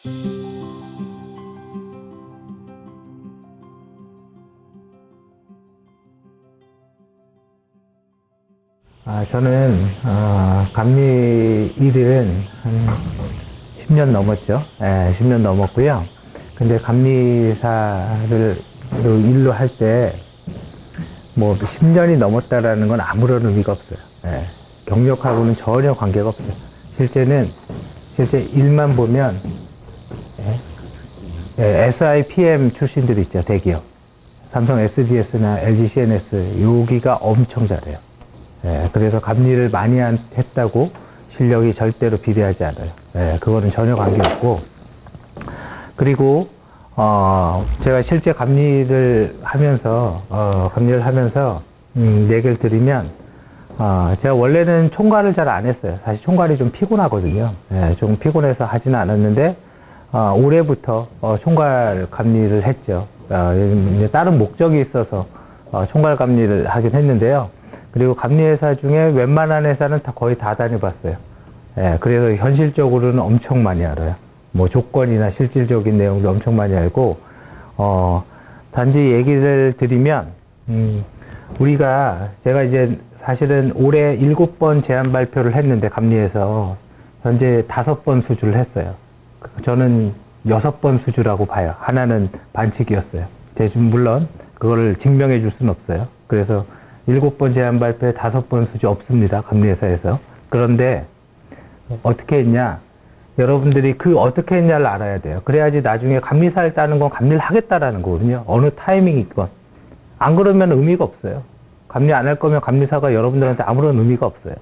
저는 감리 일은 한 10년 넘었죠. 10년 넘었고요. 근데 감리사를 일로 할 때 뭐 10년이 넘었다라는 건 아무런 의미가 없어요. 경력하고는 전혀 관계가 없어요. 실제 일만 보면 SIPM 출신들이 있죠. 대기업. 삼성 SDS나 LG CNS 여기가 엄청 잘해요. 그래서 감리를 많이 했다고 실력이 절대로 비례하지 않아요. 그거는 전혀 관계없고, 그리고 제가 실제 감리를 하면서 얘기를 드리면, 제가 원래는 총괄을 잘 안 했어요. 사실 총괄이 좀 피곤하거든요. 좀 피곤해서 하지는 않았는데, 올해부터 총괄 감리를 했죠. 이제 다른 목적이 있어서 총괄 감리를 하긴 했는데요. 그리고 감리회사 중에 웬만한 회사는 거의 다 다녀봤어요. 그래서 현실적으로는 엄청 많이 알아요. 뭐 조건이나 실질적인 내용도 엄청 많이 알고, 단지 얘기를 드리면, 제가 이제 사실은 올해 7번 제안 발표를 했는데, 감리에서 현재 5번 수주를 했어요. 저는 6번 수주라고 봐요. 하나는 반칙이었어요. 물론, 그거를 증명해 줄 수는 없어요. 그래서 7번 제안 발표에 5번 수주 없습니다. 감리회사에서. 그런데 어떻게 했냐? 여러분들이 어떻게 했냐를 알아야 돼요. 그래야지 나중에 감리사를 따는 건 감리를 하겠다라는 거거든요. 어느 타이밍이건. 안 그러면 의미가 없어요. 감리 안 할 거면 감리사가 여러분들한테 아무런 의미가 없어요.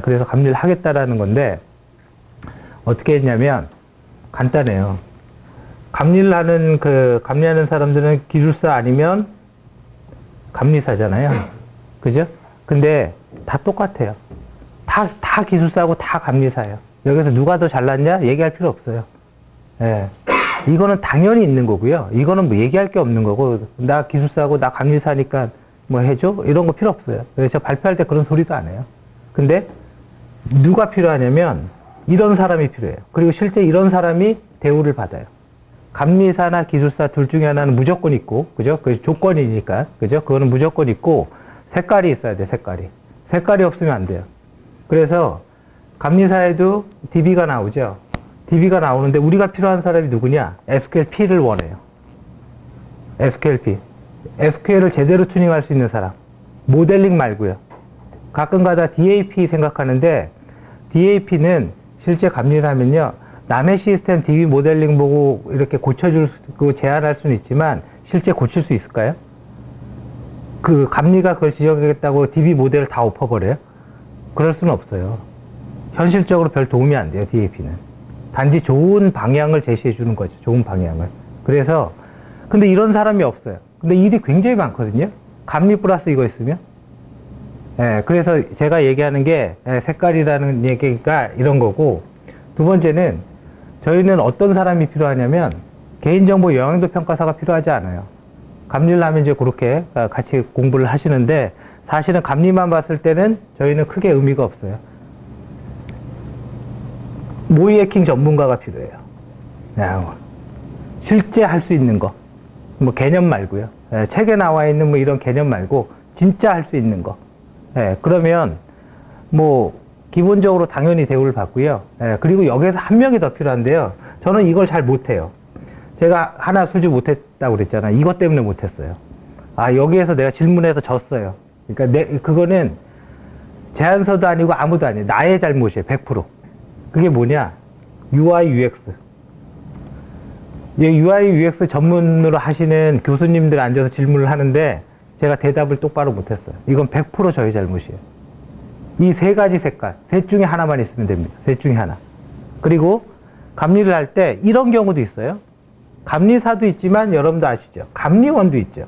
그래서 감리를 하겠다라는 건데, 어떻게 했냐면, 간단해요. 감리하는 사람들은 기술사 아니면 감리사잖아요. 그죠? 근데 다 똑같아요. 다 기술사고 다 감리사예요. 여기서 누가 더 잘났냐? 얘기할 필요 없어요. 이거는 당연히 있는 거고요. 이거는 뭐 얘기할 게 없는 거고, 나 기술사고 나 감리사니까 뭐 해줘? 이런 거 필요 없어요. 그래서 제가 발표할 때 그런 소리도 안 해요. 근데 누가 필요하냐면 이런 사람이 필요해요. 그리고 실제 이런 사람이 대우를 받아요. 감리사나 기술사 둘 중에 하나는 무조건 있고, 그죠? 그 조건이니까, 그죠? 그거는 무조건 있고, 색깔이 있어야 돼, 색깔이. 색깔이 없으면 안 돼요. 그래서 감리사에도 DB가 나오죠. DB가 나오는데 우리가 필요한 사람이 누구냐? SQLP를 원해요. SQLP. SQL을 제대로 튜닝할 수 있는 사람. 모델링 말고요. 가끔가다 DAP 생각하는데, DAP는 실제 감리를 하면요, 남의 시스템 DB 모델링 보고 이렇게 제안할 수는 있지만, 실제 고칠 수 있을까요? 그 감리가 그걸 지적하겠다고 DB 모델을 다 엎어버려요? 그럴 수는 없어요. 현실적으로 별 도움이 안 돼요, DAP는. 단지 좋은 방향을 제시해 주는 거죠. 좋은 방향을. 그래서, 근데 이런 사람이 없어요. 근데 일이 굉장히 많거든요. 감리 플러스 이거 있으면. 그래서 제가 얘기하는 게 색깔이라는 얘기가 이런 거고, 두 번째는 저희는 어떤 사람이 필요하냐면 개인정보 영향도 평가사가 필요하지 않아요. 감리를 하면 이제 그렇게 같이 공부를 하시는데, 사실은 감리만 봤을 때는 저희는 크게 의미가 없어요. 모의 해킹 전문가가 필요해요. 실제 할 수 있는 거. 뭐 개념 말고요. 책에 나와 있는 뭐 이런 개념 말고 진짜 할 수 있는 거. 그러면 뭐 기본적으로 당연히 대우를 받고요. 그리고 여기에서 한 명이 더 필요한데요. 저는 이걸 잘 못해요. 제가 하나 수주 못했다고 그랬잖아요. 이것 때문에 못했어요. 여기에서 내가 질문해서 졌어요. 그러니까 그거는 제안서도 아니고 아무도 아니에요. 나의 잘못이에요. 100%. 그게 뭐냐? UI, UX. UI, UX 전문으로 하시는 교수님들 앉아서 질문을 하는데 제가 대답을 똑바로 못했어요. 이건 100% 저희 잘못이에요. 이 세 가지 색깔, 셋 중에 하나만 있으면 됩니다. 셋 중에 하나. 그리고 감리를 할 때 이런 경우도 있어요. 감리사도 있지만 여러분도 아시죠? 감리원도 있죠.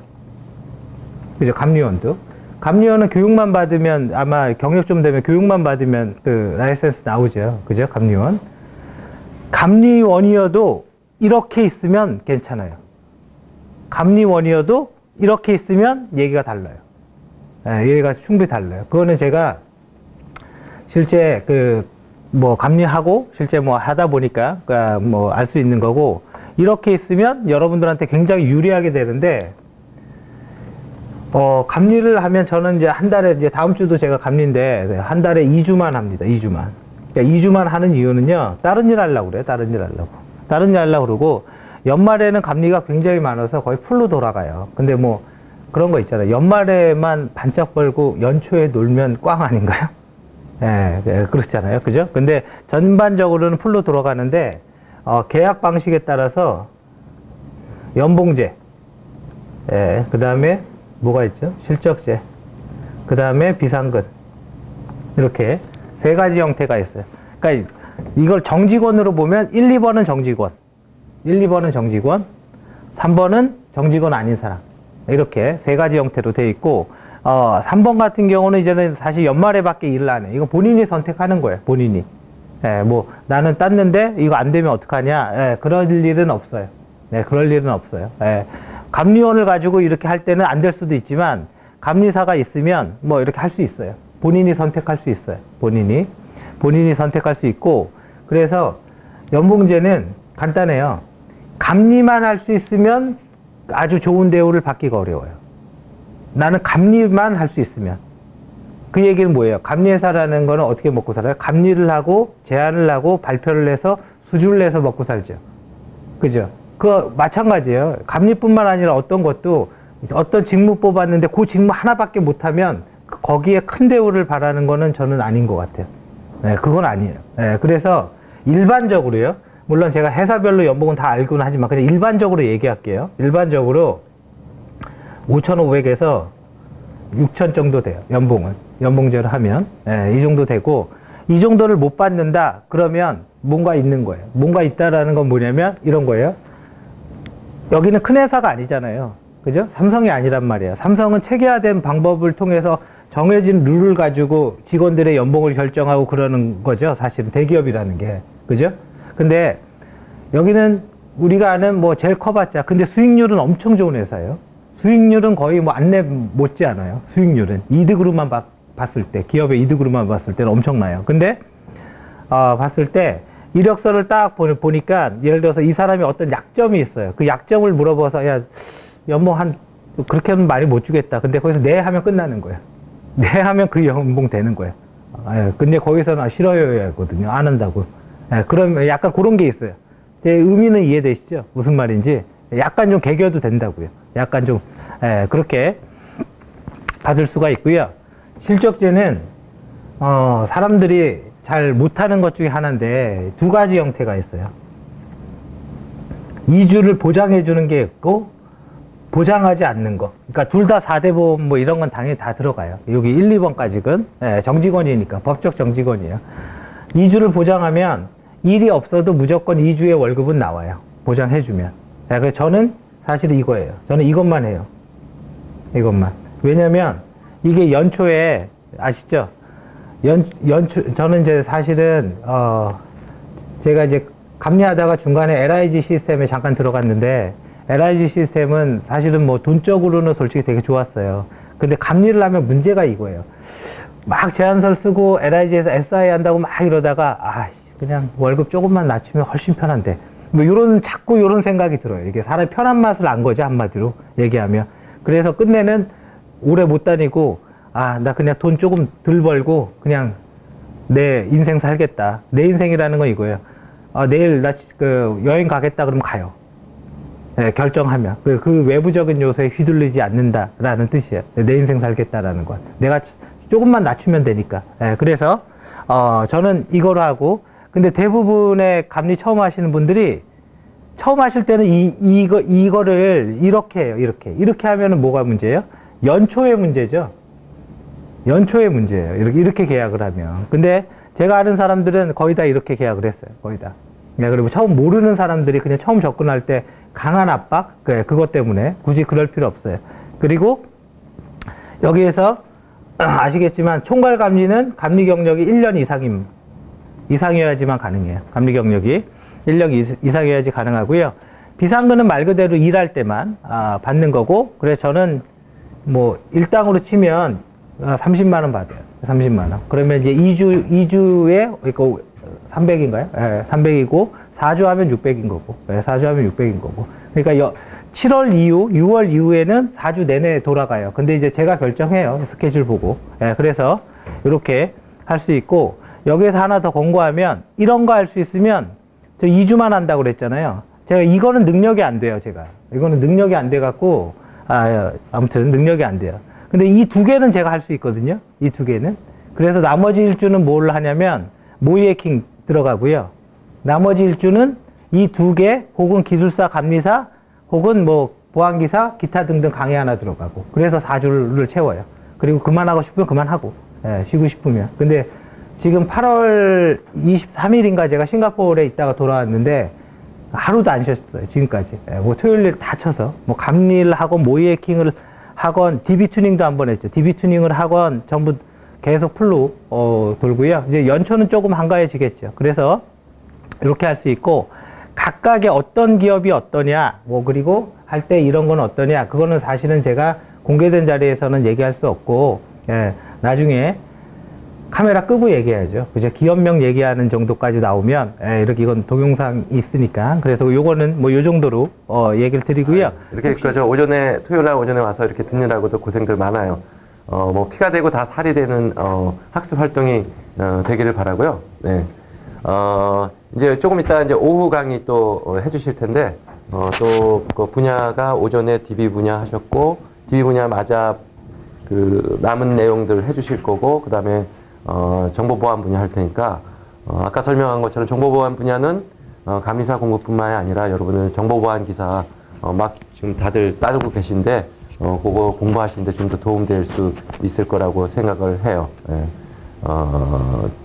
그죠? 감리원도. 감리원은 교육만 받으면, 아마 경력 좀 되면 교육만 받으면 그 라이센스 나오죠. 그죠? 감리원. 감리원이어도 이렇게 있으면 괜찮아요. 감리원이어도 이렇게 있으면 얘기가 달라요. 얘기가 충분히 달라요. 그거는 제가 실제 뭐 감리하고 실제 뭐 하다 보니까 뭐 알 수 있는 거고, 이렇게 있으면 여러분들한테 굉장히 유리하게 되는데, 감리를 하면 저는 이제 한 달에, 이제 다음 주도 제가 감리인데 한 달에 2주만 합니다. 2주만. 그러니까 2주만 하는 이유는요, 다른 일 하려고 그래요. 다른 일 하려고. 다른 일 하려고 그러고, 연말에는 감리가 굉장히 많아서 거의 풀로 돌아가요. 근데 뭐 그런 거 있잖아요. 연말에만 반짝 벌고 연초에 놀면 꽝 아닌가요? 예, 그렇잖아요. 그죠? 근데 전반적으로는 풀로 돌아가는데, 계약 방식에 따라서 연봉제, 예, 그 다음에 뭐가 있죠? 실적제, 그 다음에 비상근, 이렇게 세 가지 형태가 있어요. 그러니까 이걸 정직원으로 보면 1, 2번은 정직원, 1, 2번은 정직원, 3번은 정직원 아닌 사람, 이렇게 세 가지 형태로 돼 있고, 3번 같은 경우는 이제는 사실 연말에 밖에 일을 안 해. 이거 본인이 선택하는 거예요. 본인이. 예, 뭐 나는 땄는데 이거 안 되면 어떡하냐. 예, 그럴 일은 없어요. 네, 그럴 일은 없어요. 예, 감리원을 가지고 이렇게 할 때는 안 될 수도 있지만, 감리사가 있으면 뭐 이렇게 할 수 있어요. 본인이 선택할 수 있어요. 본인이 선택할 수 있고, 그래서 연봉제는 간단해요. 감리만 할 수 있으면 아주 좋은 대우를 받기가 어려워요. 나는 감리만 할 수 있으면. 그 얘기는 뭐예요? 감리회사라는 거는 어떻게 먹고 살아요? 감리를 하고 제안을 하고 발표를 해서 수주를 내서 먹고 살죠. 그죠? 그거 마찬가지예요. 감리뿐만 아니라 어떤 것도 어떤 직무 뽑았는데 그 직무 하나밖에 못하면 거기에 큰 대우를 바라는 거는 저는 아닌 것 같아요. 네, 그건 아니에요. 네, 그래서 일반적으로요. 물론 제가 회사별로 연봉은 다 알고는 하지만 그냥 일반적으로 얘기할게요. 일반적으로 5,500에서 6,000 정도 돼요. 연봉제를 하면. 네, 이 정도 되고, 이 정도를 못 받는다 그러면 뭔가 있는 거예요. 뭔가 있다라는 건 뭐냐면 이런 거예요. 여기는 큰 회사가 아니잖아요. 그죠? 삼성이 아니란 말이에요. 삼성은 체계화된 방법을 통해서 정해진 룰을 가지고 직원들의 연봉을 결정하고 그러는 거죠. 사실은 대기업이라는 게. 그죠? 근데 여기는 우리가 아는 뭐 제일 커봤자, 근데 수익률은 엄청 좋은 회사예요. 수익률은 거의 뭐 안내 못지 않아요. 수익률은. 이득으로만 봤을 때, 기업의 이득으로만 봤을 때는 엄청나요. 근데, 봤을 때, 이력서를 딱 보니까, 예를 들어서 이 사람이 어떤 약점이 있어요. 그 약점을 물어봐서, 야, 연봉 그렇게는 많이 못 주겠다. 근데 거기서 네 하면 끝나는 거예요. 네 하면 그 연봉 되는 거예요. 근데 거기서는 싫어요 하거든요. 안 한다고. 그러면 약간 그런 게 있어요. 제 의미는 이해되시죠? 무슨 말인지. 약간 좀 개겨도 된다고요. 약간 좀, 그렇게 받을 수가 있고요. 실적제는, 사람들이 잘 못하는 것 중에 하나인데, 두 가지 형태가 있어요. 2주를 보장해 주는 게 있고, 보장하지 않는 거. 그러니까 둘 다 4대 보험 뭐 이런 건 당연히 다 들어가요. 여기 1, 2번까지는. 정직원이니까. 법적 정직원이에요. 2주를 보장하면 일이 없어도 무조건 2주의 월급은 나와요. 보장해주면. 그래서 저는 사실 이거예요. 저는 이것만 해요. 이것만. 왜냐면 이게 연초에 아시죠? 연초 저는 이제 사실은 제가 이제 감리하다가 중간에 LIG 시스템에 잠깐 들어갔는데, LIG 시스템은 사실은 뭐 돈적으로는 솔직히 되게 좋았어요. 근데 감리를 하면 문제가 이거예요. 막 제안서를 쓰고 LIG에서 SI 한다고 막 이러다가 그냥 월급 조금만 낮추면 훨씬 편한데, 뭐 자꾸 요런 생각이 들어요. 이게 사람이 편한 맛을 안 거죠, 한마디로 얘기하면. 그래서 끝내는 오래 못 다니고, 나 그냥 돈 조금 덜 벌고 그냥 내 인생 살겠다. 내 인생이라는 건 이거예요. 내일 나 여행 가겠다 그러면 가요. 결정하면. 그 외부적인 요소에 휘둘리지 않는다라는 뜻이에요. 내 인생 살겠다라는 건. 내가 조금만 낮추면 되니까. 그래서 저는 이거로 하고, 근데 대부분의 감리 처음 하시는 분들이 처음 하실 때는 이거를 이렇게 해요. 이렇게 하면은 뭐가 문제예요? 연초의 문제죠. 연초의 문제예요. 이렇게 계약을 하면. 근데 제가 아는 사람들은 거의 다 이렇게 계약을 했어요. 거의 다. 그리고 처음 모르는 사람들이 그냥 처음 접근할 때 강한 압박? 그것 때문에 굳이 그럴 필요 없어요. 그리고 여기에서 아시겠지만 총괄 감리는 감리 경력이 1년 이상이어야지만 가능해요. 감리 경력이 1년 이상이어야지 가능하고요. 비상근은 말 그대로 일할 때만 받는 거고, 그래서 저는 뭐 일당으로 치면 30만 원 받아요. 30만 원. 그러면 이제 2주에 그러니까 300인가요? 예, 300이고 4주 하면 600인 거고. 예, 4주 하면 600인 거고. 그러니까 7월 이후, 6월 이후에는 4주 내내 돌아가요. 근데 이제 제가 결정해요. 스케줄 보고. 예, 그래서 이렇게 할 수 있고, 여기에서 하나 더 권고하면, 이런 거 할 수 있으면, 저 2주만 한다고 그랬잖아요. 제가 이거는 능력이 안 돼요, 제가. 이거는 능력이 안 돼갖고, 아무튼 능력이 안 돼요. 근데 이 두 개는 제가 할 수 있거든요. 이 두 개는. 그래서 나머지 일주는 뭘 하냐면, 모이에킹 들어가고요. 나머지 일주는 이 두 개, 혹은 기술사, 감리사, 혹은 뭐, 보안기사, 기타 등등 강의 하나 들어가고. 그래서 4주를 채워요. 그리고 그만하고 싶으면 그만하고. 예, 쉬고 싶으면. 근데 지금 8월 23일인가 제가 싱가포르에 있다가 돌아왔는데, 하루도 안 쉬었어요, 지금까지. 예, 뭐 토요일 다 쳐서. 뭐 감리를 하건, 모이에킹을 하건, DB 튜닝도 한번 했죠. DB 튜닝을 하건, 전부 계속 풀로, 돌고요. 이제 연초는 조금 한가해지겠죠. 그래서, 이렇게 할 수 있고, 각각의 어떤 기업이 어떠냐, 뭐, 그리고 할 때 이런 건 어떠냐, 그거는 사실은 제가 공개된 자리에서는 얘기할 수 없고, 예, 나중에 카메라 끄고 얘기해야죠. 그죠? 기업명 얘기하는 정도까지 나오면, 예, 이렇게 이건 동영상이 있으니까. 그래서 요거는 뭐 요 정도로, 얘기를 드리고요. 이렇게 그저 오전에, 토요일 날 오전에 와서 이렇게 듣느라고도 고생들 많아요. 뭐 피가 되고 다 살이 되는, 학습 활동이, 되기를 바라고요. 네. 이제 조금 이따 이제 오후 강의 또 해주실 텐데, 또 그 분야가 오전에 DB 분야 하셨고, DB 분야마저 그 남은 내용들 해주실 거고, 그 다음에 정보보안 분야 할 테니까, 아까 설명한 것처럼 정보보안 분야는 감리사 공부뿐만이 아니라 여러분들 정보보안 기사 막 지금 다들 따르고 계신데, 그거 공부하시는데 좀 더 도움될 수 있을 거라고 생각을 해요. 예.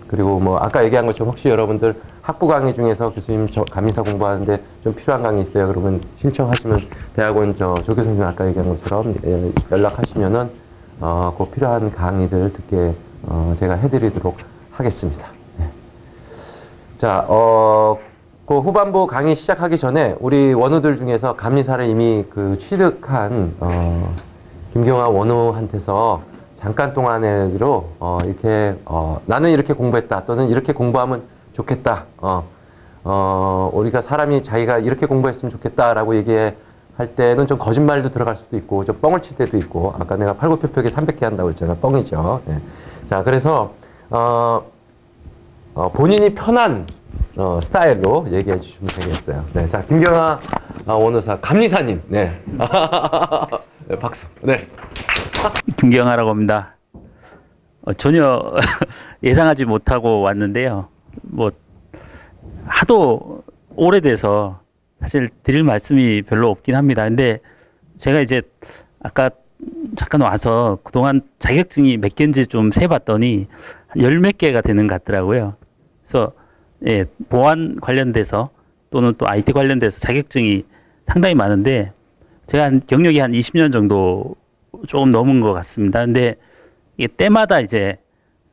그리고 뭐 아까 얘기한 것처럼 혹시 여러분들 학부 강의 중에서 교수님 감리사 공부하는데 좀 필요한 강의 있어요. 그러면 신청하시면 대학원 조 교수님 아까 얘기한 것처럼 연락하시면은 그 필요한 강의들 듣게 제가 해드리도록 하겠습니다. 네. 자, 그 후반부 강의 시작하기 전에 우리 원우들 중에서 감리사를 이미 그 취득한 김경아 원우한테서 잠깐 동안으로 이렇게 나는 이렇게 공부했다 또는 이렇게 공부하면 좋겠다. 우리가 사람이 자기가 이렇게 공부했으면 좋겠다라고 얘기할 때는 좀 거짓말도 들어갈 수도 있고 좀 뻥을 칠 때도 있고 아까 내가 팔굽혀펴기 300개 한다고 했잖아. 뻥이죠. 네. 자, 그래서 본인이 편한 스타일로 얘기해 주시면 되겠어요. 네, 자, 김경아 원우사 감리사님. 네. 네, 박수. 네. 김경아라고 합니다. 전혀 예상하지 못하고 왔는데요. 뭐 하도 오래돼서 사실 드릴 말씀이 별로 없긴 합니다. 근데 제가 이제 아까 잠깐 와서 그동안 자격증이 몇 개인지 좀 세봤더니 한 열 몇 개가 되는 것 같더라고요. 그래서 예, 보안 관련돼서 또는 또 IT 관련돼서 자격증이 상당히 많은데 제가 경력이 한 20년 정도 조금 넘은 것 같습니다. 근데 이게 때마다 이제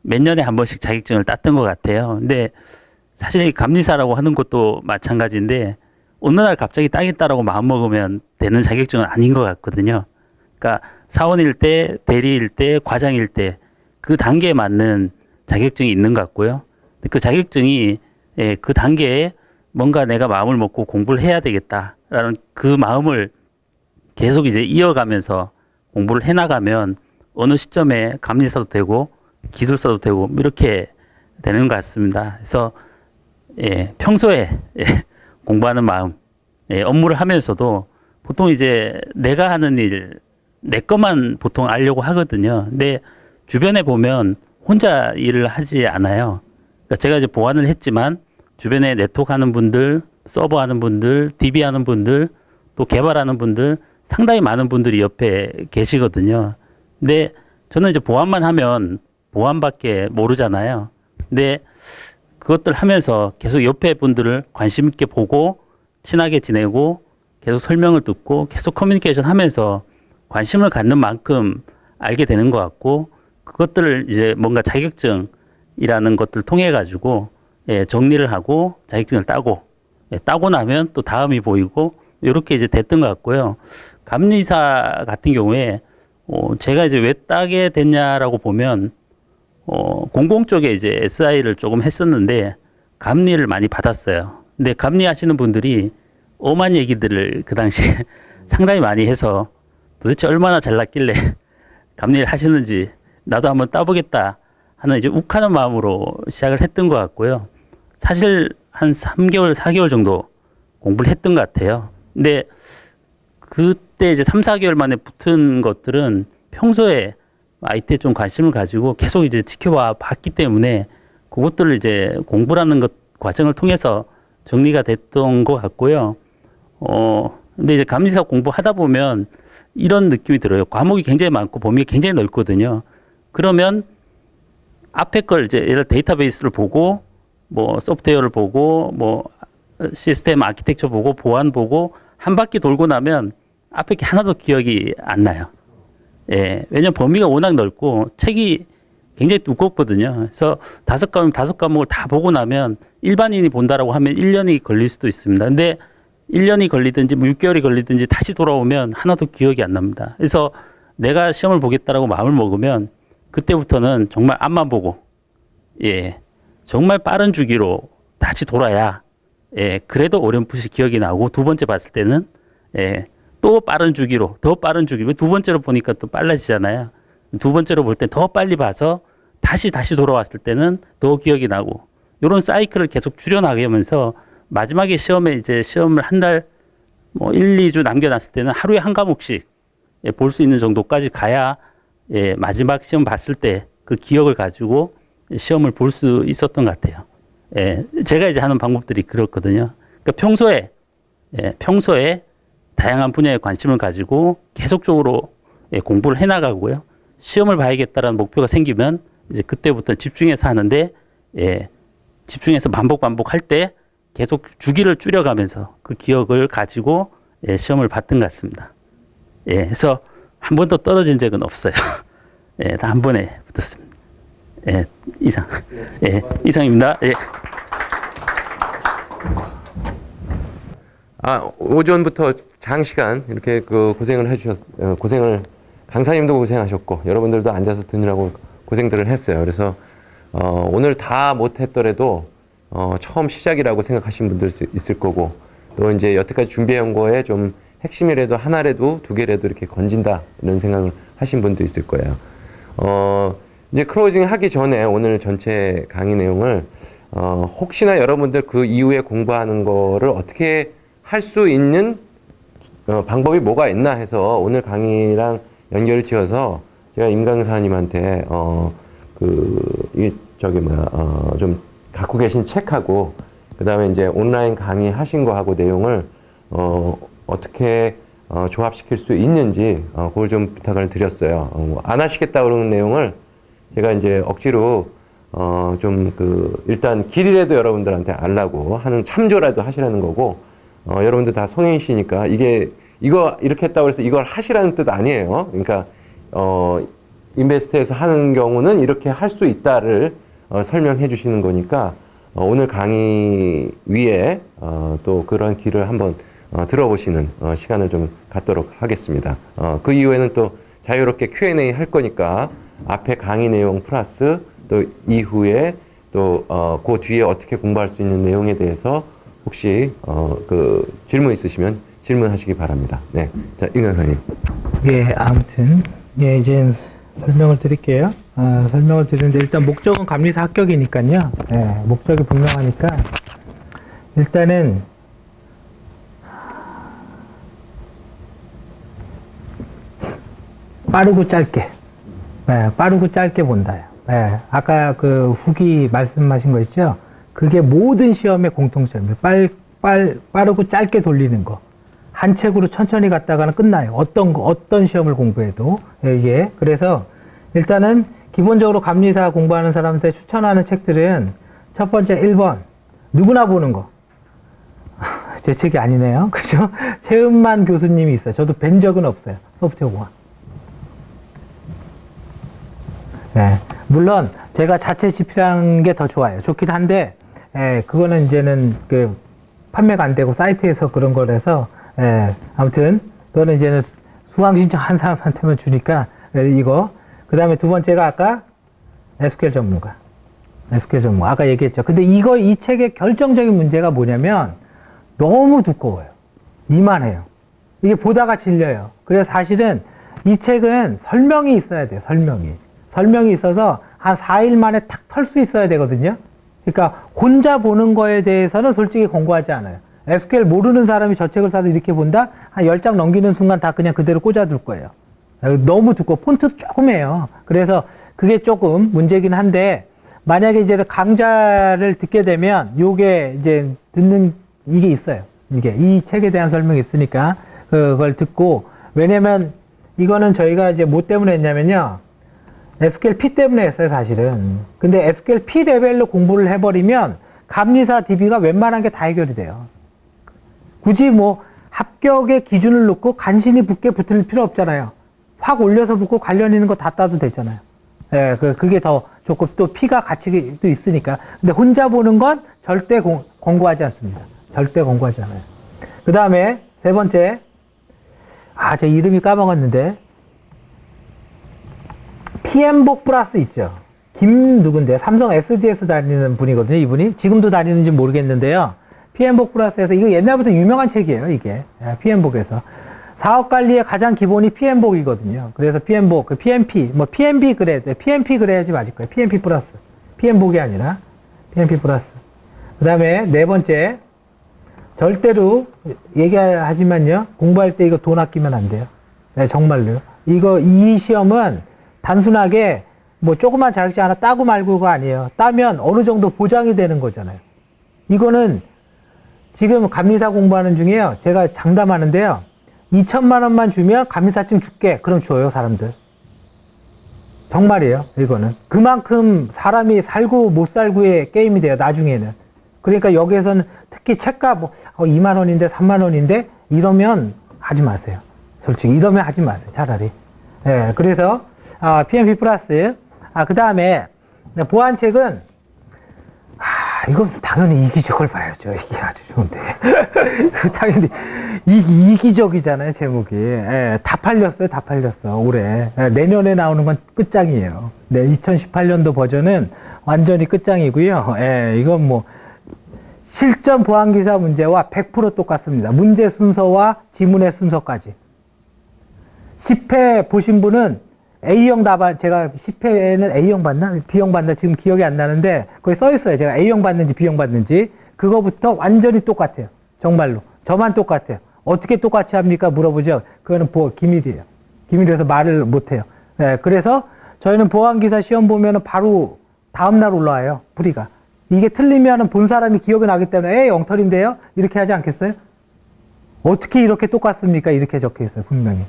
몇 년에 한 번씩 자격증을 땄던 것 같아요. 근데 사실 감리사라고 하는 것도 마찬가지인데 어느 날 갑자기 따겠다라고 마음먹으면 되는 자격증은 아닌 것 같거든요. 그러니까 사원일 때, 대리일 때, 과장일 때 그 단계에 맞는 자격증이 있는 것 같고요. 그 자격증이 예, 그 단계에 뭔가 내가 마음을 먹고 공부를 해야 되겠다라는 그 마음을 계속 이제 이어가면서 공부를 해나가면 어느 시점에 감리사도 되고 기술사도 되고 이렇게 되는 것 같습니다. 그래서 예, 평소에 예, 공부하는 마음, 예, 업무를 하면서도 보통 이제 내가 하는 일, 내 것만 보통 알려고 하거든요. 근데 주변에 보면 혼자 일을 하지 않아요. 그러니까 제가 이제 보안을 했지만 주변에 네트워크 하는 분들, 서버 하는 분들, DB 하는 분들, 또 개발하는 분들 상당히 많은 분들이 옆에 계시거든요. 근데 저는 이제 보안만 하면 보안밖에 모르잖아요. 근데 그것들 하면서 계속 옆에 분들을 관심 있게 보고 친하게 지내고 계속 설명을 듣고 계속 커뮤니케이션 하면서 관심을 갖는 만큼 알게 되는 것 같고 그것들을 이제 뭔가 자격증이라는 것들을 통해 가지고 예, 정리를 하고 자격증을 따고 예, 따고 나면 또 다음이 보이고 이렇게 이제 됐던 것 같고요. 감리사 같은 경우에 제가 이제 왜 따게 됐냐라고 보면 공공 쪽에 이제 SI를 조금 했었는데 감리를 많이 받았어요. 근데 감리하시는 분들이 엄한 얘기들을 그 당시에 상당히 많이 해서 도대체 얼마나 잘났길래 감리를 하셨는지 나도 한번 따보겠다 하는 이제 욱하는 마음으로 시작을 했던 것 같고요. 사실 한 3개월, 4개월 정도 공부를 했던 것 같아요. 근데 그때 이제 3, 4개월 만에 붙은 것들은 평소에 IT에 좀 관심을 가지고 계속 이제 지켜봐 봤기 때문에 그것들을 이제 공부라는 것 과정을 통해서 정리가 됐던 것 같고요. 근데 이제 감리사 공부하다 보면 이런 느낌이 들어요. 과목이 굉장히 많고 범위가 굉장히 넓거든요. 그러면 앞에 걸 이제 예를 데이터베이스를 보고 뭐 소프트웨어를 보고 뭐 시스템 아키텍처 보고 보안 보고 한 바퀴 돌고 나면 앞에 게 하나도 기억이 안 나요. 예, 왜냐면 범위가 워낙 넓고 책이 굉장히 두껍거든요. 그래서 5과목을 다 보고 나면 일반인이 본다라고 하면 1년이 걸릴 수도 있습니다. 근데 1년이 걸리든지 뭐 6개월이 걸리든지 다시 돌아오면 하나도 기억이 안 납니다. 그래서 내가 시험을 보겠다라고 마음을 먹으면 그때부터는 정말 앞만 보고, 예, 정말 빠른 주기로 다시 돌아야, 예, 그래도 어렴풋이 기억이 나고 두 번째 봤을 때는, 예, 또 빠른 주기로, 더 빠른 주기로, 두 번째로 보니까 또 빨라지잖아요. 두 번째로 볼 때 더 빨리 봐서 다시 돌아왔을 때는 더 기억이 나고, 이런 사이클을 계속 줄여나가면서 마지막에 시험에 이제 시험을 한 달, 뭐 1, 2주 남겨놨을 때는 하루에 한 과목씩 예, 볼 수 있는 정도까지 가야 예, 마지막 시험 봤을 때 그 기억을 가지고 시험을 볼 수 있었던 것 같아요. 예, 제가 이제 하는 방법들이 그렇거든요. 그러니까 평소에 다양한 분야에 관심을 가지고 계속적으로 예, 공부를 해나가고요. 시험을 봐야겠다라는 목표가 생기면 이제 그때부터 집중해서 하는데, 예, 집중해서 반복할 때 계속 주기를 줄여가면서 그 기억을 가지고 예, 시험을 봤던 것 같습니다. 예, 그래서 한 번도 떨어진 적은 없어요. 예, 다 한 번에 붙었습니다. 예, 이상. 예, 이상입니다. 예. 오전부터 장시간 이렇게 그 고생을 강사님도 고생하셨고 여러분들도 앉아서 듣느라고 고생들을 했어요. 그래서 오늘 다 못했더라도 처음 시작이라고 생각하신 분들 있을 거고, 또 이제 여태까지 준비한 거에 좀 핵심이라도 하나라도 두 개라도 이렇게 건진다 이런 생각을 하신 분도 있을 거예요. 이제 클로징 하기 전에 오늘 전체 강의 내용을 혹시나 여러분들 그 이후에 공부하는 거를 어떻게 할 수 있는 방법이 뭐가 있나 해서 오늘 강의랑 연결을 지어서 제가 임 강사님한테 좀 갖고 계신 책하고 그다음에 이제 온라인 강의 하신 거하고 내용을 어떻게 조합시킬 수 있는지 그걸 좀 부탁을 드렸어요. 안 하시겠다 그러는 내용을 제가 이제 억지로 일단 길이라도 여러분들한테 알라고 하는 참조라도 하시라는 거고, 여러분들 다 성인이시니까 이거 이렇게 했다고 해서 이걸 하시라는 뜻 아니에요. 그러니까 인베스트에서 하는 경우는 이렇게 할 수 있다를 설명해 주시는 거니까 오늘 강의 위에 또 그런 길을 한번 들어보시는 시간을 좀 갖도록 하겠습니다. 그 이후에는 또 자유롭게 Q&A 할 거니까 앞에 강의 내용 플러스 또 이후에 또 그 뒤에 어떻게 공부할 수 있는 내용에 대해서 혹시 그 질문 있으시면 질문하시기 바랍니다. 네, 자, 임 강사님. 예, 아무튼 예, 이제 설명을 드릴게요. 설명을 드리는데 일단 목적은 감리사 합격이니까요. 예, 목적이 분명하니까 일단은 빠르고 짧게, 예, 빠르고 짧게 본다요. 예, 아까 그 후기 말씀하신 거 있죠? 그게 모든 시험의 공통점이에요. 빠르고 짧게 돌리는 거. 한 책으로 천천히 갔다가는 끝나요. 어떤 시험을 공부해도. 예, 그래서 일단은 기본적으로 감리사 공부하는 사람한테 추천하는 책들은 첫 번째 1번. 누구나 보는 거. 제 책이 아니네요. 그죠? 최은만 교수님이 있어요. 저도 뵌 적은 없어요. 소프트웨어 공학. 예, 물론 제가 자체 집필한 게 더 좋아요. 좋긴 한데, 예, 그거는 이제는 그 판매가 안 되고 사이트에서 그런 거라서, 예, 아무튼 그거는 이제는 수강 신청한 사람한테만 주니까 이거. 그 다음에 두 번째가 아까 SQL 전문가. SQL 전문. 아까 얘기했죠. 근데 이 책의 결정적인 문제가 뭐냐면 너무 두꺼워요. 이만해요. 이게 보다가 질려요. 그래서 사실은 이 책은 설명이 있어야 돼요. 설명이 있어서 한 4일 만에 탁 털 수 있어야 되거든요. 그러니까 혼자 보는 거에 대해서는 솔직히 권고하지 않아요. SQL 모르는 사람이 저 책을 사서 이렇게 본다? 한 10장 넘기는 순간 다 그냥 그대로 꽂아둘 거예요. 너무 두꺼워. 폰트 조금해요. 그래서 그게 조금 문제긴 한데, 만약에 이제 강좌를 듣게 되면 요게 이제 듣는 이게 있어요. 이 책에 대한 설명이 있으니까 그걸 듣고, 왜냐면 이거는 저희가 이제 뭐 때문에 했냐면요. SQL P 때문에 했어요, 사실은. 근데 SQL P 레벨로 공부를 해버리면 감리사 DB가 웬만한 게 다 해결이 돼요. 굳이 뭐 합격의 기준을 놓고 간신히 붙게 붙을 필요 없잖아요. 확 올려서 붙고 관련 있는 거 다 따도 되잖아요. 예, 그게 더 좋고 또 P가 가치도 있으니까. 근데 혼자 보는 건 절대 권고하지 않습니다. 절대 권고하지 않아요. 그 다음에 세 번째. 제 이름이 까먹었는데. PM복 플러스 있죠. 누군데? 삼성 SDS 다니는 분이거든요, 이분이. 지금도 다니는지 모르겠는데요. PM복 플러스에서, 이거 옛날부터 유명한 책이에요, 이게. PM복에서. 사업관리의 가장 기본이 PM복이거든요. 그래서 PM복, PMP, 뭐 PMB 그래야 돼. PMP 그래야지 맞을 거예요. PMP 플러스. PM복이 아니라 PMP 플러스. 그 다음에 네 번째. 절대로 얘기하지만요. 공부할 때 이거 돈 아끼면 안 돼요. 네, 정말로요. 이 시험은 단순하게 뭐 조그만 자격증 하나 따고 말고가 아니에요. 따면 어느 정도 보장이 되는 거잖아요. 이거는 지금 감리사 공부하는 중에요. 제가 장담하는데요. 2천만 원만 주면 감리사증 줄게. 그럼 줘요, 사람들. 정말이에요, 이거는. 그만큼 사람이 살고 못 살고의 게임이 돼요, 나중에는. 그러니까 여기에서는 특히 책값 2만 원인데 3만 원인데 이러면 하지 마세요. 솔직히 이러면 하지 마세요, 차라리. 예, 그래서 PMP 플러스. 그 다음에 보안책은 이건 당연히 이기적을 봐야죠. 이게 아주 좋은데. 당연히 이기적이잖아요, 제목이. 예, 다 팔렸어, 올해. 내년에 나오는 건 끝장이에요. 네, 2018년도 버전은 완전히 끝장이고요. 예, 이건 뭐 실전 보안기사 문제와 100% 똑같습니다. 문제 순서와 지문의 순서까지. 10회 보신 분은 A형 답안, 제가 10회에는 A형 받나? B형 받나? 지금 기억이 안 나는데, 거기 써있어요. 제가 A형 받는지 B형 받는지. 그거부터 완전히 똑같아요. 정말로. 저만 똑같아요. 어떻게 똑같이 합니까? 물어보죠. 그거는 기밀이에요. 기밀이라서 말을 못해요. 네, 그래서 저희는 보안기사 시험 보면은 바로 다음날 올라와요. 풀이가. 이게 틀리면은 본 사람이 기억이 나기 때문에, 엉터리인데요? 이렇게 하지 않겠어요? 어떻게 이렇게 똑같습니까? 이렇게 적혀 있어요. 분명히.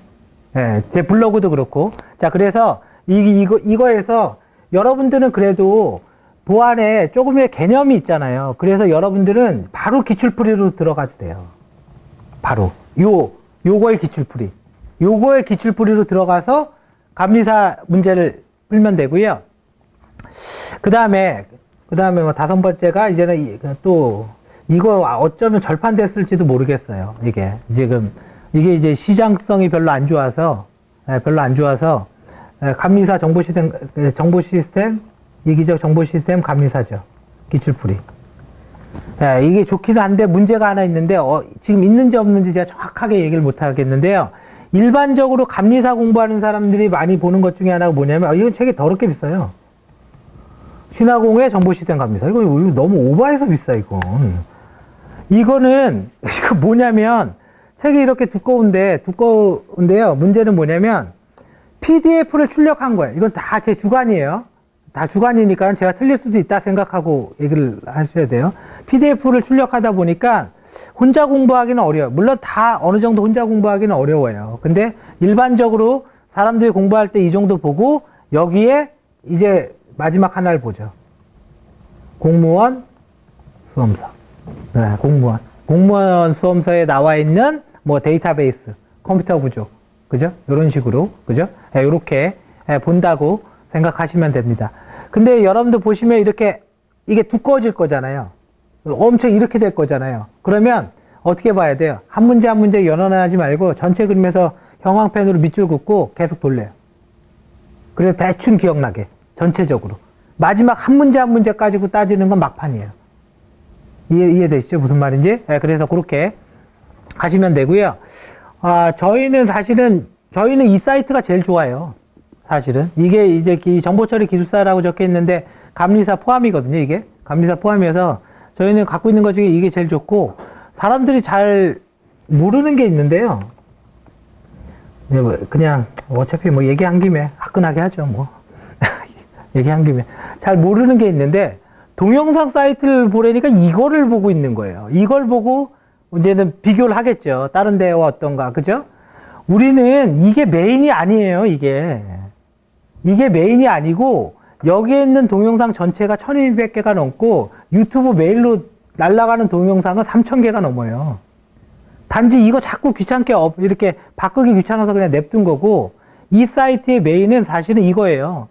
예, 제 블로그도 그렇고. 자, 그래서 이거에서 여러분들은 그래도 보안에 조금의 개념이 있잖아요. 그래서 여러분들은 바로 기출풀이로 들어가도 돼요. 바로. 요거의 기출풀이. 요거의 기출풀이로 들어가서 감리사 문제를 풀면 되고요. 그 다음에 뭐 다섯 번째가 이제는 또 이거 어쩌면 절판됐을지도 모르겠어요. 이게 이제 시장성이 별로 안 좋아서 감리사 정보 시스템 이기적 정보 시스템 감리사죠. 기출풀이. 이게 좋기는 한데 문제가 하나 있는데 지금 있는지 없는지 제가 정확하게 얘기를 못 하겠는데요. 일반적으로 감리사 공부하는 사람들이 많이 보는 것 중에 하나가 뭐냐면 이건 책이 더럽게 비싸요. 신화공의 정보 시스템 감리사. 이거 너무 오버해서 비싸 이건. 이거 뭐냐면 책이 이렇게 두꺼운데요. 문제는 뭐냐면 PDF를 출력한 거예요. 이건 다 제 주관이에요. 다 주관이니까 제가 틀릴 수도 있다 생각하고 얘기를 하셔야 돼요. PDF를 출력하다 보니까 혼자 공부하기는 어려워요. 물론 다 어느 정도 혼자 공부하기는 어려워요. 근데 일반적으로 사람들이 공부할 때 이 정도 보고 여기에 이제 마지막 하나를 보죠. 공무원 수험서. 네, 공무원 수험서에 나와 있는 뭐 데이터베이스, 컴퓨터 구조, 그죠? 이런 식으로, 그죠? 이렇게 본다고 생각하시면 됩니다. 근데 여러분들 보시면 이게 두꺼워질 거잖아요. 엄청 이렇게 될 거잖아요. 그러면 어떻게 봐야 돼요? 한 문제 한 문제 연원하지 말고 전체 그림에서 형광펜으로 밑줄 긋고 계속 돌려요. 그래서 대충 기억나게, 전체적으로. 마지막 한 문제 한 문제 가지고 따지는 건 막판이에요. 이해되시죠? 무슨 말인지? 네, 그래서 그렇게 하시면 되고요. 저희는 이 사이트가 제일 좋아요. 사실은. 이게 이제 정보처리 기술사라고 적혀 있는데, 감리사 포함이거든요, 이게. 감리사 포함이어서, 저희는 갖고 있는 것 중에 이게 제일 좋고, 사람들이 잘 모르는 게 있는데요. 그냥, 어차피 뭐 얘기한 김에 화끈하게 하죠, 뭐. 얘기한 김에. 잘 모르는 게 있는데, 동영상 사이트를 보려니까 이거를 보고 있는 거예요. 이걸 보고, 이제는 비교를 하겠죠. 다른 데와 어떤가, 그죠? 우리는 이게 메인이 아니에요, 이게. 이게 메인이 아니고, 여기에 있는 동영상 전체가 1200개가 넘고, 유튜브 메일로 날아가는 동영상은 3000개가 넘어요. 단지 이거 자꾸 귀찮게 이렇게 바꾸기 귀찮아서 그냥 냅둔 거고, 이 사이트의 메인은 사실은 이거예요.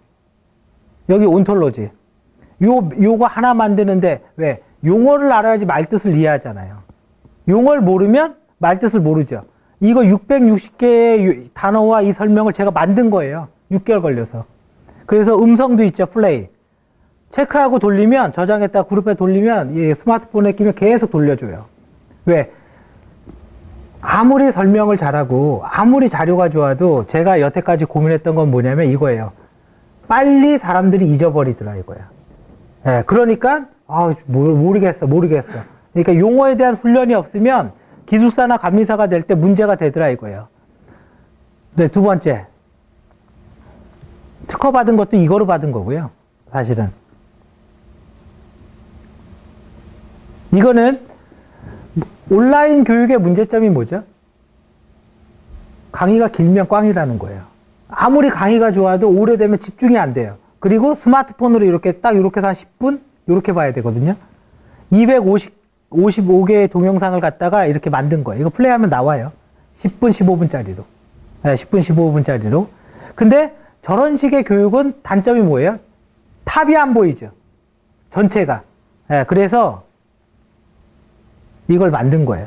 여기 온톨로지. 요거 하나 만드는데, 왜? 용어를 알아야지 말뜻을 이해하잖아요. 용어를 모르면 말뜻을 모르죠. 이거 660개의 단어와 이 설명을 제가 만든 거예요. 6개월 걸려서. 그래서 음성도 있죠, 플레이. 체크하고 돌리면, 저장했다 그룹에 돌리면, 이 스마트폰에 끼면 계속 돌려줘요. 왜? 아무리 설명을 잘하고, 아무리 자료가 좋아도, 제가 여태까지 고민했던 건 뭐냐면 이거예요. 빨리 사람들이 잊어버리더라, 이거야. 예, 그러니까, 모르겠어. 그러니까 용어에 대한 훈련이 없으면, 기술사나 감리사가 될 때 문제가 되더라, 이거예요. 네, 두 번째. 특허 받은 것도 이거로 받은 거고요. 사실은. 이거는 온라인 교육의 문제점이 뭐죠? 강의가 길면 꽝이라는 거예요. 아무리 강의가 좋아도 오래되면 집중이 안 돼요. 그리고 스마트폰으로 이렇게 딱 이렇게 해서 한 10분? 이렇게 봐야 되거든요. 255개의 동영상을 갖다가 이렇게 만든 거예요. 이거 플레이하면 나와요. 10분, 15분짜리로. 네, 10분, 15분짜리로. 근데 저런 식의 교육은 단점이 뭐예요? 탑이 안 보이죠. 전체가. 네, 그래서 이걸 만든 거예요.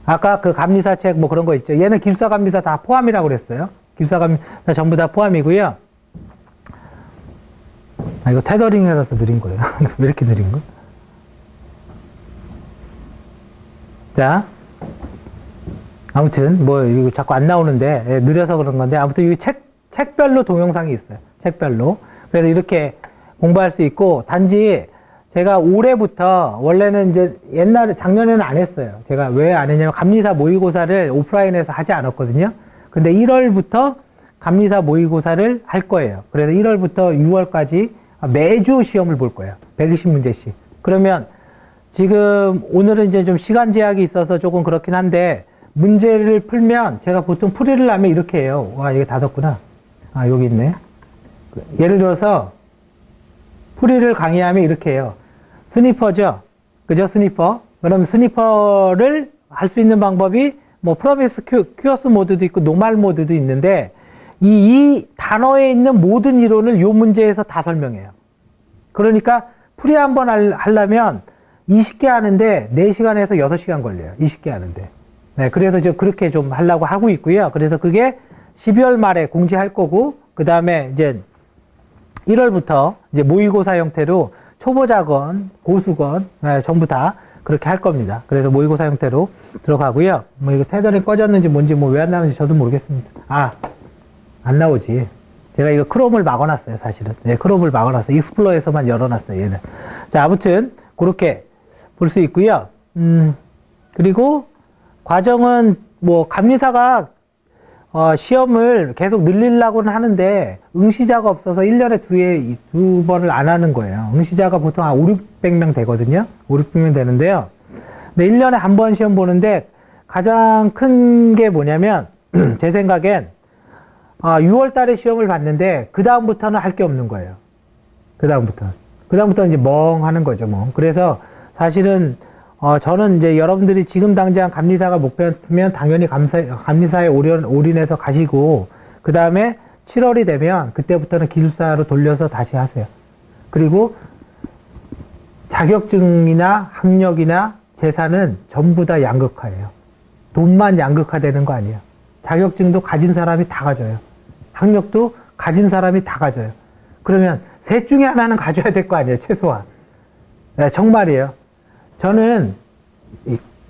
아까 그 감리사 책 뭐 그런 거 있죠. 얘는 기술사 감리사 다 포함이라고 그랬어요. 기술사 감리사 전부 다 포함이고요. 이거 테더링이라서 느린 거예요. 왜 이렇게 느린 거? 자, 아무튼 뭐 이거 자꾸 안 나오는데 느려서 그런 건데 아무튼 이 책별로 동영상이 있어요. 책별로. 그래서 이렇게 공부할 수 있고 단지 제가 올해부터 원래는 이제 옛날에 작년에는 안 했어요. 제가 왜 안 했냐면 감리사 모의고사를 오프라인에서 하지 않았거든요. 근데 1월부터 감리사 모의고사를 할 거예요. 그래서 1월부터 6월까지 매주 시험을 볼 거예요. 120문제씩. 그러면 지금 오늘은 이제 좀 시간 제약이 있어서 조금 그렇긴 한데 문제를 풀면 제가 보통 풀이를 하면 이렇게 해요. 와, 이게 닫았구나. 여기 있네. 예를 들어서 풀이를 강의하면 이렇게 해요. 스니퍼죠. 그죠? 스니퍼. 그럼 스니퍼를 할 수 있는 방법이 뭐 프로미스 큐어스 모드도 있고 노말 모드도 있는데 이 단어에 있는 모든 이론을 요 문제에서 다 설명해요. 그러니까 풀이 한번 하려면 20개 하는데 4시간에서 6시간 걸려요. 20개 하는데. 네, 그래서 저 그렇게 좀 하려고 하고 있고요. 그래서 그게 12월 말에 공지할 거고 그 다음에 이제 1월부터 이제 모의고사 형태로 초보자건, 고수건, 네, 전부 다 그렇게 할 겁니다. 그래서 모의고사 형태로 들어가고요. 뭐 이거 테더링 꺼졌는지 뭔지 뭐 왜 안 나오는지 저도 모르겠습니다. 안 나오지. 제가 이거 크롬을 막아놨어요, 사실은. 네, 크롬을 막아놨어요. 익스플로어에서만 열어놨어요, 얘는. 자, 아무튼 그렇게 볼 수 있고요. 그리고 과정은 뭐 감리사가 시험을 계속 늘리려고는 하는데 응시자가 없어서 1년에 두 번을 안 하는 거예요. 응시자가 보통 한 5, 600명 되거든요. 5, 600명 되는데요. 근데 1년에 한 번 시험 보는데 가장 큰 게 뭐냐면 제 생각엔 6월 달에 시험을 봤는데 그 다음부터는 할 게 없는 거예요. 그 다음부터는 이제 멍 하는 거죠, 뭐. 그래서 사실은 저는 이제 여러분들이 지금 당장 감리사가 목표였으면 당연히 감리사에 올인해서 가시고, 그 다음에 7월이 되면 그때부터는 기술사로 돌려서 다시 하세요. 그리고 자격증이나 학력이나 재산은 전부 다 양극화예요. 돈만 양극화되는 거 아니에요. 자격증도 가진 사람이 다 가져요. 학력도 가진 사람이 다 가져요. 그러면 셋 중에 하나는 가져야 될 거 아니에요, 최소한. 네, 정말이에요. 저는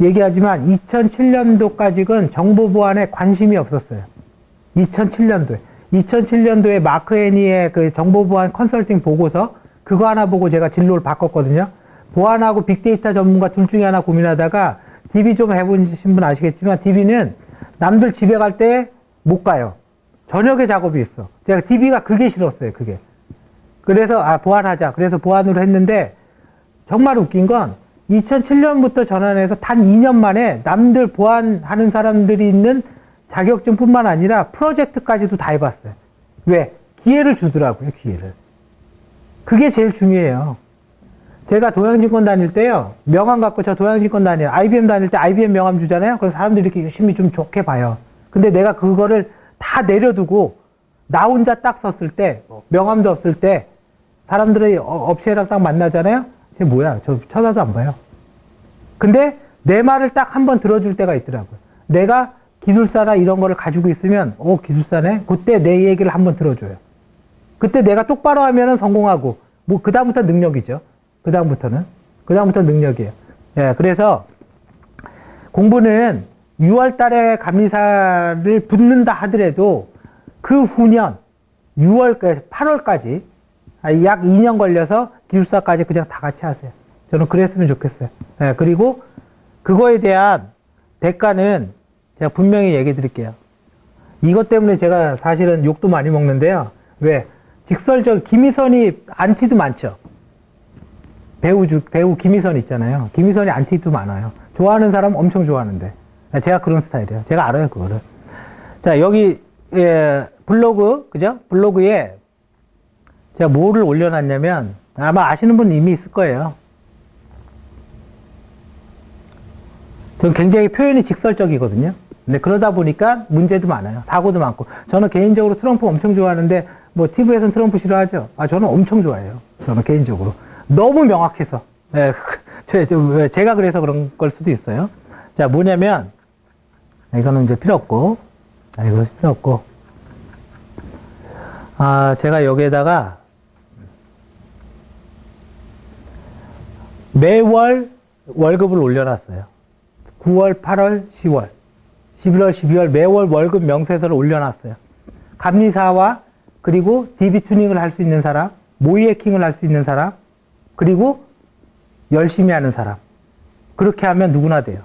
얘기하지만 2007년도까지는 정보 보안에 관심이 없었어요. 2007년도에. 2007년도에 마크 애니의 그 정보 보안 컨설팅 보고서, 그거 하나 보고 제가 진로를 바꿨거든요. 보안하고 빅데이터 전문가 둘 중에 하나 고민하다가, DB 좀 해보신 분 아시겠지만, DB는 남들 집에 갈 때 못 가요. 저녁에 작업이 있어. 제가 DB가 그게 싫었어요, 그게. 그래서, 보안하자. 그래서 보안으로 했는데, 정말 웃긴 건, 2007년부터 전환해서 단 2년 만에 남들 보안하는 사람들이 있는 자격증뿐만 아니라 프로젝트까지도 다 해봤어요. 왜? 기회를 주더라고요, 기회를. 그게 제일 중요해요. 제가 도양증권 다닐 때요, 명함 갖고 저 도양증권 다녀요. IBM 다닐 때 IBM 명함 주잖아요. 그래서 사람들이 이렇게 유심히 좀 좋게 봐요. 근데 내가 그거를 다 내려두고 나 혼자 딱 섰을 때, 명함도 없을 때, 사람들이 업체랑 딱 만나잖아요. 쟤 뭐야? 저 쳐다도 안 봐요. 근데 내 말을 딱 한 번 들어줄 때가 있더라고요. 내가 기술사나 이런 거를 가지고 있으면, 기술사네? 그때 내 얘기를 한 번 들어줘요. 그때 내가 똑바로 하면은 성공하고, 뭐, 그다음부터 능력이죠. 그다음부터 능력이에요. 예, 그래서 공부는 6월 달에 감리사를 붙는다 하더라도 그 후년 8월까지 약 2년 걸려서 기술사까지 그냥 다 같이 하세요. 저는 그랬으면 좋겠어요. 예, 그리고 그거에 대한 대가는 제가 분명히 얘기 드릴게요. 이것 때문에 제가 사실은 욕도 많이 먹는데요. 왜? 김희선이 안티도 많죠. 배우 김희선 있잖아요. 김희선이 안티도 많아요. 좋아하는 사람 엄청 좋아하는데. 제가 그런 스타일이에요. 제가 알아요, 그거를. 자, 여기, 블로그, 그죠? 블로그에 제가 뭐를 올려놨냐면, 아마 아시는 분 이미 있을 거예요. 전 굉장히 표현이 직설적이거든요. 근데 그러다 보니까 문제도 많아요. 사고도 많고. 저는 개인적으로 트럼프 엄청 좋아하는데, 뭐, TV에서는 트럼프 싫어하죠? 저는 엄청 좋아해요. 저는 개인적으로. 너무 명확해서. 예, 제가 그래서 그런 걸 수도 있어요. 자, 뭐냐면, 이거는 이제 필요 없고, 이거 필요 없고, 제가 여기에다가 매월 월급을 올려놨어요. 9월, 8월, 10월, 11월, 12월 매월 월급 명세서를 올려놨어요. 감리사와 그리고 DB 튜닝을 할 수 있는 사람, 모의 해킹을 할 수 있는 사람, 그리고 열심히 하는 사람. 그렇게 하면 누구나 돼요.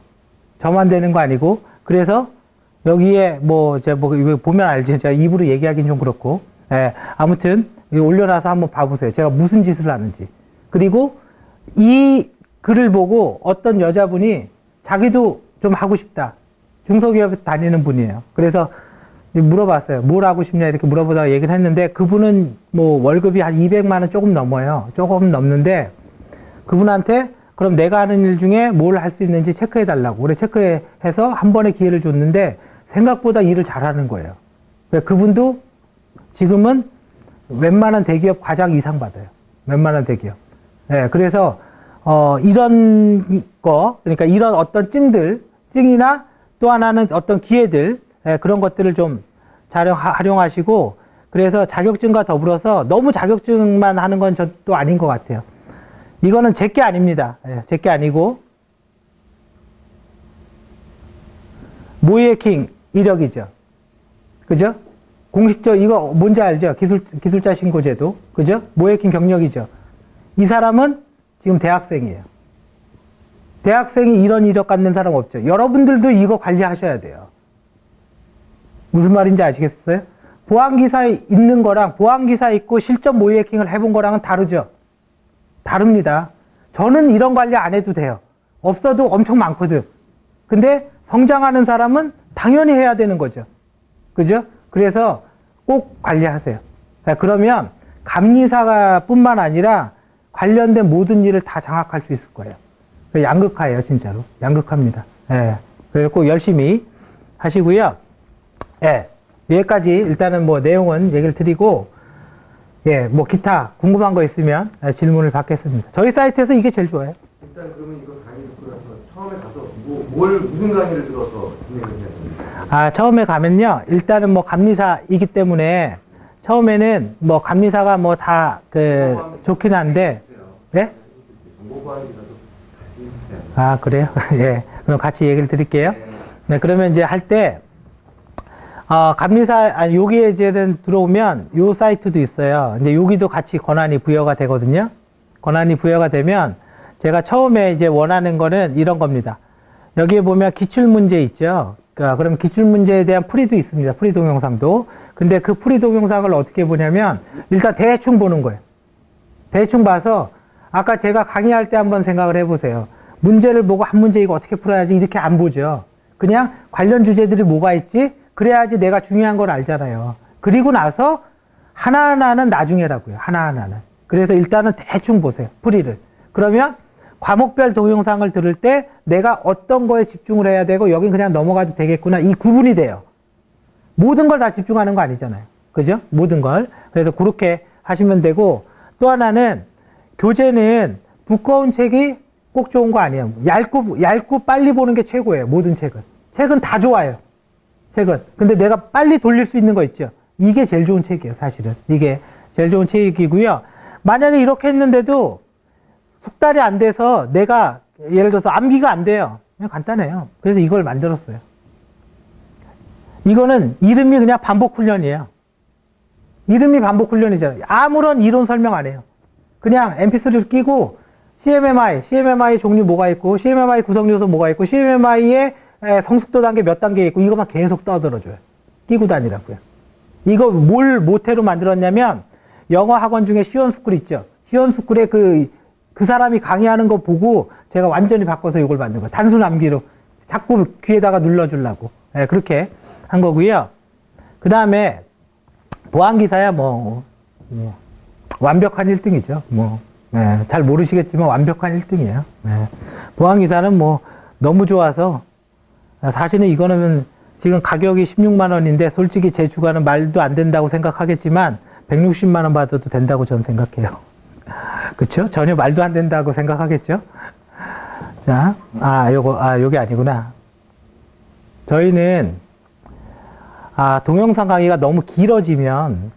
저만 되는 거 아니고, 그래서 여기에 이거 보면 알지. 제가 입으로 얘기하기는 좀 그렇고. 예, 아무튼, 이거 올려놔서 한번 봐보세요. 제가 무슨 짓을 하는지. 그리고 이 글을 보고 어떤 여자분이 자기도 좀 하고 싶다. 중소기업에 다니는 분이에요. 그래서 물어봤어요. 뭘 하고 싶냐 이렇게 물어보다가 얘기를 했는데 그분은 뭐 월급이 한 200만 원 조금 넘어요. 조금 넘는데 그분한테 그럼 내가 하는 일 중에 뭘 할 수 있는지 체크해 달라고. 그래 체크해서 한 번의 기회를 줬는데 생각보다 일을 잘하는 거예요. 그분도 지금은 웬만한 대기업 과장 이상 받아요. 웬만한 대기업. 네, 그래서 이런 거, 그러니까 이런 어떤 증이나 또 하나는 어떤 기회들, 그런 것들을 좀 잘 활용하시고, 그래서 자격증과 더불어서 너무 자격증만 하는 건 또 아닌 것 같아요. 이거는 제게 아닙니다. 제게 아니고, 모의해킹 이력이죠. 그죠? 이거 뭔지 알죠? 기술자 신고제도. 그죠? 모의해킹 경력이죠. 이 사람은 지금 대학생이에요. 대학생이 이런 이력 갖는 사람 없죠. 여러분들도 이거 관리하셔야 돼요. 무슨 말인지 아시겠어요? 보안기사에 있는 거랑 보안기사 있고 실전 모의해킹을 해본 거랑은 다르죠. 다릅니다. 저는 이런 관리 안 해도 돼요. 없어도 엄청 많거든. 근데 성장하는 사람은 당연히 해야 되는 거죠. 그죠? 그래서 꼭 관리하세요. 그러면 감리사가 뿐만 아니라 관련된 모든 일을 다 장악할 수 있을 거예요. 양극화예요, 진짜로. 양극화입니다. 예. 그래서 꼭 열심히 하시고요. 예. 여기까지 일단은 뭐 내용은 얘기를 드리고, 예, 뭐 기타 궁금한 거 있으면 질문을 받겠습니다. 저희 사이트에서 이게 제일 좋아요. 일단 그러면 이거 강의 듣고 나서 처음에 가서 무슨 강의를 들어서 진행을 해야 됩니까? 처음에 가면요. 일단은 뭐 감리사이기 때문에 처음에는 뭐 감리사가 뭐 다 좋긴 한데, 네? 아, 그래요? 예. 그럼 같이 얘기를 드릴게요. 네, 그러면 이제 할 때, 감리사, 여기에 이제는 들어오면 요 사이트도 있어요. 이제 여기도 같이 권한이 부여가 되거든요. 권한이 부여가 되면 제가 처음에 이제 원하는 거는 이런 겁니다. 여기에 보면 기출문제 있죠. 그럼 기출문제에 대한 풀이도 있습니다. 풀이 동영상도. 근데 그 풀이 동영상을 어떻게 보냐면 일단 대충 보는 거예요. 대충 봐서 아까 제가 강의할 때 한번 생각을 해보세요. 문제를 보고 한 문제 이거 어떻게 풀어야지 이렇게 안 보죠. 그냥 관련 주제들이 뭐가 있지? 그래야지 내가 중요한 걸 알잖아요. 그리고 나서 하나하나는 나중에라고요. 하나하나는. 그래서 일단은 대충 보세요. 풀이를. 그러면 과목별 동영상을 들을 때 내가 어떤 거에 집중을 해야 되고 여긴 그냥 넘어가도 되겠구나. 이 구분이 돼요. 모든 걸 다 집중하는 거 아니잖아요. 그죠? 모든 걸. 그래서 그렇게 하시면 되고 또 하나는 교재는 두꺼운 책이 꼭 좋은 거 아니에요. 얇고 빨리 보는 게 최고예요. 모든 책은. 책은 다 좋아요. 책은. 근데 내가 빨리 돌릴 수 있는 거 있죠. 이게 제일 좋은 책이에요. 사실은. 이게 제일 좋은 책이고요. 만약에 이렇게 했는데도 숙달이 안 돼서 내가 예를 들어서 암기가 안 돼요. 그냥 간단해요. 그래서 이걸 만들었어요. 이거는 이름이 그냥 반복 훈련이에요. 이름이 반복 훈련이잖아요. 아무런 이론 설명 안 해요. 그냥 mp3를 끼고 CMMI 종류 뭐가 있고 CMMI 구성 요소 뭐가 있고 CMMI의 성숙도 단계 몇 단계 있고 이것만 계속 떠들어줘요. 끼고 다니라고요. 이거 뭘 모태로 만들었냐면 영어 학원 중에 시온스쿨 있죠. 시온스쿨에 그 사람이 강의하는 거 보고 제가 완전히 바꿔서 이걸 만든 거예요. 단순 암기로 자꾸 귀에다가 눌러주려고. 네, 그렇게 한 거고요. 그 다음에 보안기사야 완벽한 1등이죠. 잘 모르시겠지만 완벽한 1등이에요. 네. 보안기사는 너무 좋아서 사실은 이거는 지금 가격이 16만 원인데 솔직히 제 주가는 말도 안 된다고 생각하겠지만 160만 원 받아도 된다고 저는 생각해요. 그쵸? 전혀 말도 안 된다고 생각하겠죠? 자, 요게 아니구나. 저희는, 동영상 강의가 너무 길어지면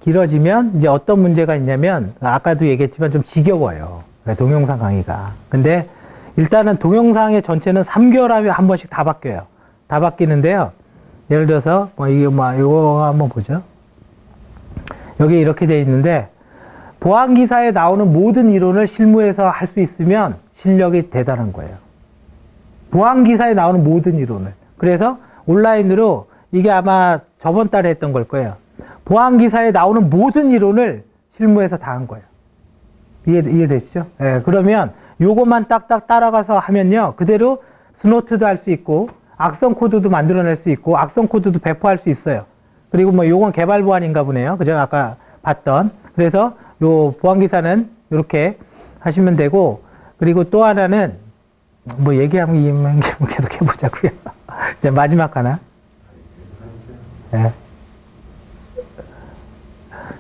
이제 어떤 문제가 있냐면, 아까도 얘기했지만 좀 지겨워요. 동영상 강의가. 근데 일단은 동영상의 전체는 3개월 하면 한 번씩 다 바뀌어요. 다 바뀌는데요. 예를 들어서, 이거 한번 보죠. 여기 이렇게 돼 있는데, 보안기사에 나오는 모든 이론을 실무에서 할 수 있으면 실력이 대단한 거예요. 보안기사에 나오는 모든 이론을. 그래서 온라인으로 이게 아마 저번 달에 했던 걸 거예요. 보안기사에 나오는 모든 이론을 실무에서 다 한 거예요. 이해되시죠? 예, 그러면 요것만 딱딱 따라가서 하면요. 그대로 스노트도 할 수 있고, 악성 코드도 만들어낼 수 있고, 악성 코드도 배포할 수 있어요. 그리고 요건 개발 보안인가 보네요. 그죠? 아까 봤던. 그래서 요 보안기사는 이렇게 하시면 되고, 그리고 또 하나는 얘기하면 계속 해보자고요. 이제 마지막 하나. 네.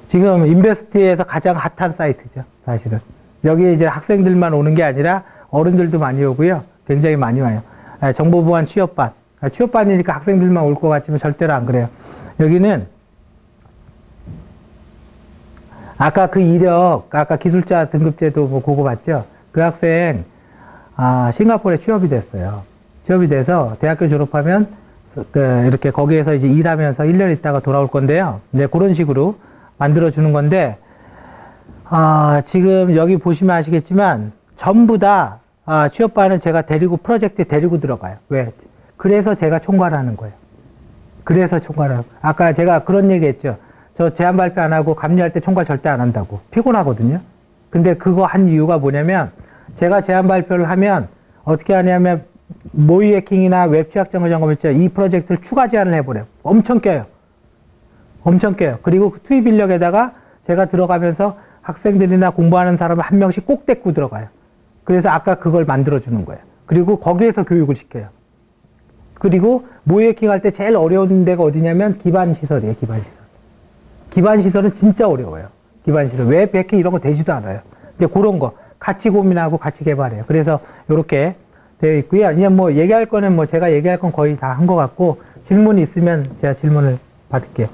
지금 인베스트에서 가장 핫한 사이트죠. 사실은. 여기 이제 학생들만 오는 게 아니라 어른들도 많이 오고요. 굉장히 많이 와요. 정보보안 취업반. 취업반이니까 학생들만 올 것 같지만 절대로 안 그래요. 여기는 아까 그 이력, 아까 기술자 등급제도 그거 봤죠? 그 학생, 싱가포르에 취업이 됐어요. 취업이 돼서 대학교 졸업하면, 이렇게 거기에서 이제 일하면서 1년 있다가 돌아올 건데요. 이제 그런 식으로 만들어주는 건데, 지금 여기 보시면 아시겠지만, 전부 다, 취업반은 제가 프로젝트에 데리고 들어가요. 왜? 그래서 제가 총괄하는 거예요. 그래서 총괄하고. 아까 제가 그런 얘기 했죠. 저 제안 발표 안 하고 감리할 때 총괄 절대 안 한다고. 피곤하거든요. 근데 그거 한 이유가 뭐냐면 제가 제안 발표를 하면 어떻게 하냐면 모의 해킹이나 웹 취약 정보 점검 있죠. 이 프로젝트를 추가 제안을 해버려요. 엄청 껴요. 엄청 껴요. 그리고 그 투입 인력에다가 제가 들어가면서 학생들이나 공부하는 사람을 한 명씩 꼭 데리고 들어가요. 그래서 아까 그걸 만들어주는 거예요. 그리고 거기에서 교육을 시켜요. 그리고 모의 해킹 할 때 제일 어려운 데가 어디냐면 기반 시설이에요. 기반 시설. 기반 시설은 진짜 어려워요. 기반 시설. 웹 해킹 이런 거 되지도 않아요. 이제 그런 거 같이 고민하고 같이 개발해요. 그래서 이렇게 되어 있고요. 그냥 얘기할 거는 제가 얘기할 건 거의 다 한 것 같고 질문이 있으면 제가 질문을 받을게요.